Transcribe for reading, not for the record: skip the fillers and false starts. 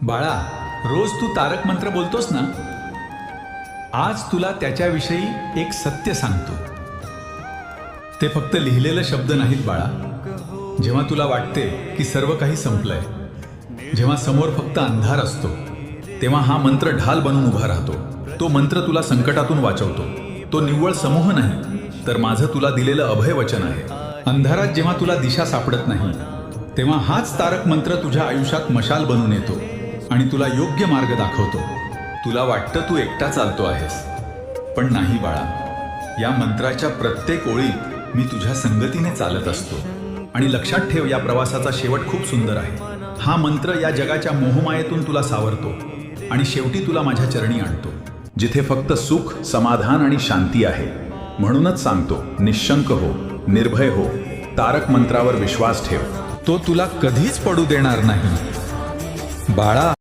बाळा, रोज तू तारक मंत्र बोलतोस ना? आज तुला त्याच्याविषयी एक सत्य सांगतो. ते फक्त लिहिलेले शब्द नाहीत बाळा. जेव्हा तुला वाटते की सर्व काही संपलंय, जेव्हा समोर फक्त अंधार असतो, तेव्हा हा मंत्र ढाल बनून उभा राहतो. तो मंत्र तुला संकटातून वाचवतो. तो निव्वळ समूह नाही, तर माझं तुला दिलेलं अभय वचन आहे. अंधारात जेव्हा तुला दिशा सापडत नाही, तेव्हा हाच तारक मंत्र तुझ्या आयुष्यात मशाल बनून येतो आणि तुला योग्य मार्ग दाखवतो. तुला वाटतं तू एकटा चालतो आहेस, पण नाही बाळा. या मंत्राच्या प्रत्येक ओळीत मी तुझ्या संगतीने चालत असतो. आणि लक्षात ठेव, या प्रवासाचा शेवट खूप सुंदर आहे. हा मंत्र या जगाच्या मोहमायेतून तुला सावरतो आणि शेवटी तुला माझ्या चरणी आणतो, जिथे फक्त सुख, समाधान आणि शांती आहे. म्हणूनच सांगतो, निशंक हो, निर्भय हो, तारक मंत्रावर विश्वास ठेव. तो तुला कधीच पडू देणार नाही बाळा.